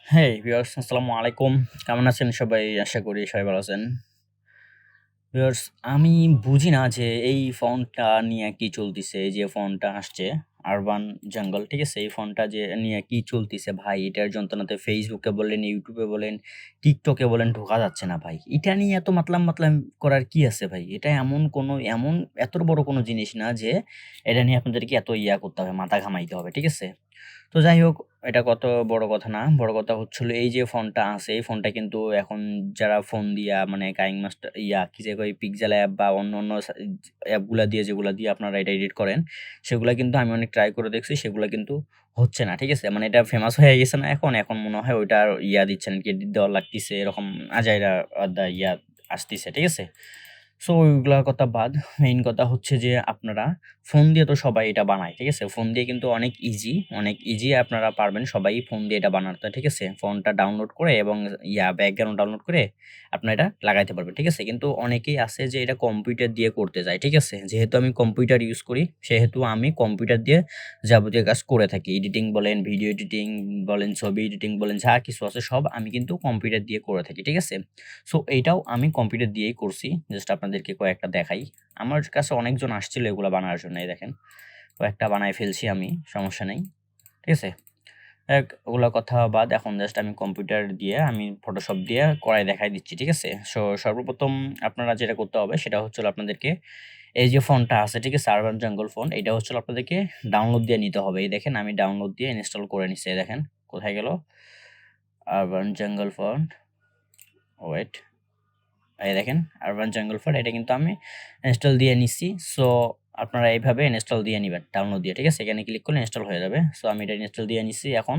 হেই viewers, আসসালামু আলাইকুম। কেমন আছেন সবাই? আশা করি সবাই ভালো আছেন। ভিউয়ার্স, আমি বুঝি না যে এই ফোনটা নিয়ে কি চলতিছে। এই যে ফোনটা আসছে আরবান জাঙ্গল, ঠিক আছে? এই ফোনটা যে নিয়ে কি চলতিছে ভাই, এটার যন্ত্রণাতে Facebook এ বলেন, YouTube এ বলেন, TikTok এ বলেন ঢোকা যাচ্ছে না ভাই। এটা নিয়ে এত মাতলাম করার কি আছে ভাই? এটা এমন এত বড় কোনো জিনিস না যে এটা নিয়ে আপনাদেরকে এত করতে হবে, মাথা ঘামাইতে হবে, ঠিক আছে? তো যাই হোক, এটা কত বড় কথা না। বড় কথা হচ্ছে হলো এই যে ফোনটা আছে, এই ফোনটা কিন্তু এখন যারা ফোন দিয়া মানে কাইং মাস্টার কি যে কয় পিক্সেল অ্যাপ বা অন্য অ্যাপগুলা দিয়ে যেগুলা দিয়ে আপনারা এটা এডিট করেন, সেগুলা কিন্তু আমি অনেক ট্রাই করে দেখছি। সেগুলা কিন্তু হচ্ছে না। ঠিক আছে? মানে এটা ফেমাস হয়ে গেছে না এখন? এখন মনে হয় ওইটার দিচ্ছে না, ক্রেডিট দেওয়া লাগতিছে। এরকম আজাইরা আদা আসতিছে। ঠিক আছে? সো ওইগুলার কথা বাদ। মেইন কথা হচ্ছে যে আপনারা ফোন দিয়ে তো সবাই এটা বানায়। ঠিক আছে? ফোন দিয়ে কিন্তু অনেক ইজি আপনারা পারবেন সবাই ফোন দিয়ে এটা বানাতে। ঠিক আছে? ফোনটা ডাউনলোড করে এবং ব্যাকগ্রাউন্ড ডাউনলোড করে আপনারা এটা লাগাইতে পারবেন। ঠিক আছে? কিন্তু অনেকেই আছে যে এটা কম্পিউটার দিয়ে করতে চায়। ঠিক আছে? যেহেতু আমি কম্পিউটার ইউজ করি, সেহেতু আমি কম্পিউটার দিয়ে যাবতীয় কাজ করে থাকি। এডিটিং বলেন, ভিডিও এডিটিং বলেন, ছবি এডিটিং বলেন, যা কিছু আছে সব আমি কিন্তু কম্পিউটার দিয়ে করে থাকি। ঠিক আছে? সো এইটাও আমি কম্পিউটার দিয়েই করছি। জাস্ট আপনাদেরকে কয়েকটা দেখাই। আমার কাছে অনেকজন আসছিল এগুলা বানানোর জন্য। এই দেখেন, কয়েকটা বানায় ফেলছি আমি, সমস্যা নেই। ঠিক আছে? ওগুলা কথা বাদ, এখন জাস্ট আমি কম্পিউটার দিয়ে আমি ফটোশপ দিয়ে করায় দেখাই দিচ্ছি। ঠিক আছে? সো সর্বপ্রথম আপনারা যেটা করতে হবে সেটা হচ্ছে হলো আপনাদেরকে এই যে ফোনটা আছে, ঠিক আছে? আরবান জাঙ্গল ফোন, এটা হচ্ছে হলো আপনাদেরকে ডাউনলোড দিয়ে নিতে হবে। এই দেখেন আমি ডাউনলোড দিয়ে ইনস্টল করে নিচ্ছি। এই দেখেন কোথায় গেল? Urban jungle phone, wait. এই দেখেন আরবান জাঙ্গল ফোল্ড, এটা কিন্তু আমি ইনস্টল দিয়ে নিচ্ছি। সো আপনারা এইভাবে ইনস্টল দিয়ে নিবেন ডাউনলোড দিয়ে। ঠিক আছে? এখানে ক্লিক করলে ইনস্টল হয়ে যাবে। সো আমি এটা ইনস্টল দিয়ে নিচ্ছি। এখন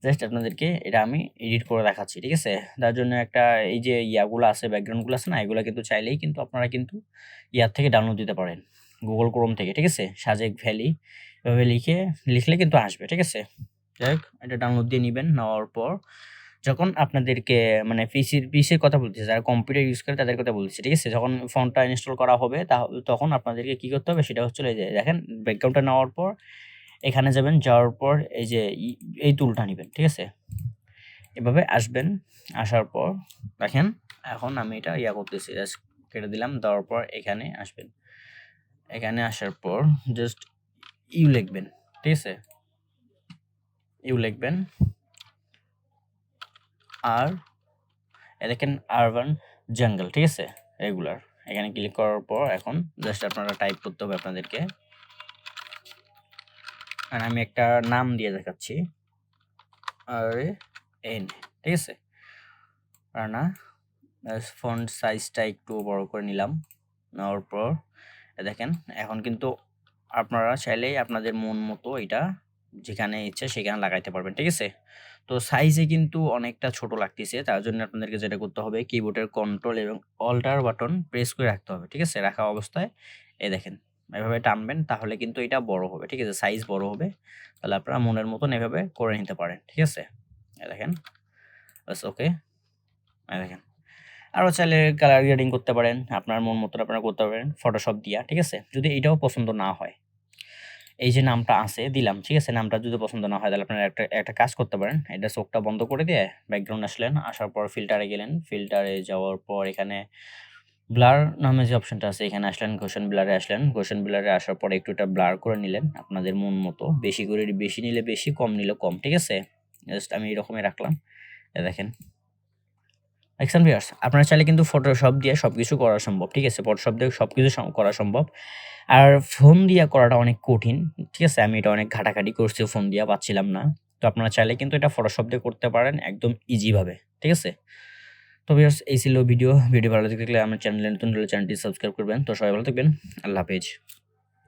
জাস্ট আপনাদেরকে এটা আমি এডিট করে দেখাচ্ছি। ঠিক আছে? তার জন্য একটা এই যে ইয়াগুলো আছে, ব্যাকগ্রাউন্ডগুলো আছে না, এগুলো কিন্তু চাইলেই কিন্তু আপনারা কিন্তু থেকে ডাউনলোড দিতে পারেন। Google Chrome থেকে। ঠিক আছে? সাজেক ভ্যালি এভাবে লিখলে কিন্তু আসবে। ঠিক আছে? যাই হোক, এটা ডাউনলোড দিয়ে নিবেন। নেওয়ার পর যখন আপনাদেরকে মানে পিসির কথা বলতেছি, যারা কম্পিউটার ইউজ করে তাদের কথা বলতেছি। ঠিক আছে? যখন ফোনটা ইনস্টল করা হবে তখন আপনাদেরকে কি করতে হবে সেটা হচ্ছে হলো এই যে দেখেন, ব্যাকগ্রাউন্ডটা নেওয়ার পর এখানে যাবেন, যাওয়ার পর এই যে এই টুলটা নিবেন। ঠিক আছে? এভাবে আসবেন। আসার পর দেখেন, এখন আমি এটা করতেছি। জাস্ট কেটে দিলাম। দেওয়ার পর এখানে আসবেন। এখানে আসার পর জাস্ট লিখবেন। ঠিক আছে? লিখবেন। আর দেখেন আরবান জাঙ্গল, ঠিক আছে? রেগুলার। এখানে ক্লিক করার পর এখন জাস্ট আপনারা টাইপ করতে হবে আপনাদেরকে। আর আমি একটা নাম দিয়ে দেখাচ্ছি। RAN, ঠিক আছে? রানা। ফন্ট সাইজটা একটু বড় করে নিলাম। নেওয়ার পর দেখেন, এখন কিন্তু আপনারা চাইলেই আপনাদের মন মতো এটা যেখানে ইচ্ছে সেখানে লাগাইতে পারবেন। ঠিক আছে? তো সাইজে কিন্তু অনেকটা ছোট লাগতেছে। তার জন্য আপনাদেরকে যেটা করতে হবে, কিবোর্ডের কন্ট্রোল এবং অল্টার বাটন প্রেস করে রাখতে হবে। ঠিক আছে? রাখা অবস্থায় দেখেন, এভাবে টানবেন, তাহলে কিন্তু এটা বড় হবে। ঠিক আছে? সাইজ বড় হবে। তাহলে আপনারা মনের মতন এভাবে করে নিতে পারেন। ঠিক আছে? দেখেন, বাস ওকে। দেখেন, আরও চাইলে কালার গ্রেডিং করতে পারেন। আপনার মন মতন আপনারা করতে পারেন ফটোশপ দিয়া। ঠিক আছে? যদি এটাও পছন্দ না হয়, এই যে নামটা আছে দিলাম। ঠিক আছে? নামটা যদি পছন্দ না হয় তাহলে আপনারা একটা একটা কাজ করতে পারেন। এটা চোখটা বন্ধ করে দিয়ে ব্যাকগ্রাউন্ড আসলেন। আসার পর ফিল্টারে গেলেন। ফিল্টারে যাওয়ার পর এখানে ব্লার নামে যে অপশনটা আছে এখানে আসলেন, ঘোষণ ব্লারে আসলেন। ঘোষণ ব্লারে আসার পরে একটু এটা ব্লার করে নিলেন আপনাদের মন মতো। বেশি নিলে বেশি, কম নিলে কম। ঠিক আছে? জাস্ট আমি এরকমই রাখলাম। দেখেন, দেখছেন ভিউয়ার্স? আপনারা চাইলে কিন্তু ফটোশপ দিয়ে সবকিছু করা সম্ভব। ঠিক আছে? ফটোশপ দিয়ে সবকিছু করা সম্ভব। আর ফোন দিয়া করাটা অনেক কঠিন। ঠিক আছে? আমি এটা অনেক ঘাটাঘাটি করছি, ফোন দিয়া পাচ্ছিলাম না। তো আপনারা চাইলে কিন্তু এটা ফটোশপ দিয়ে করতে পারেন একদম ইজি ভাবে। ঠিক আছে? তো ভিউয়ার্স, এই ছিল ভিডিও। ভালো লাগলে আমার চ্যানেলে নতুন হলে চ্যানেলটি সাবস্ক্রাইব করবেন। তো সবাই ভালো থাকবেন। আল্লাহ হাফেজ।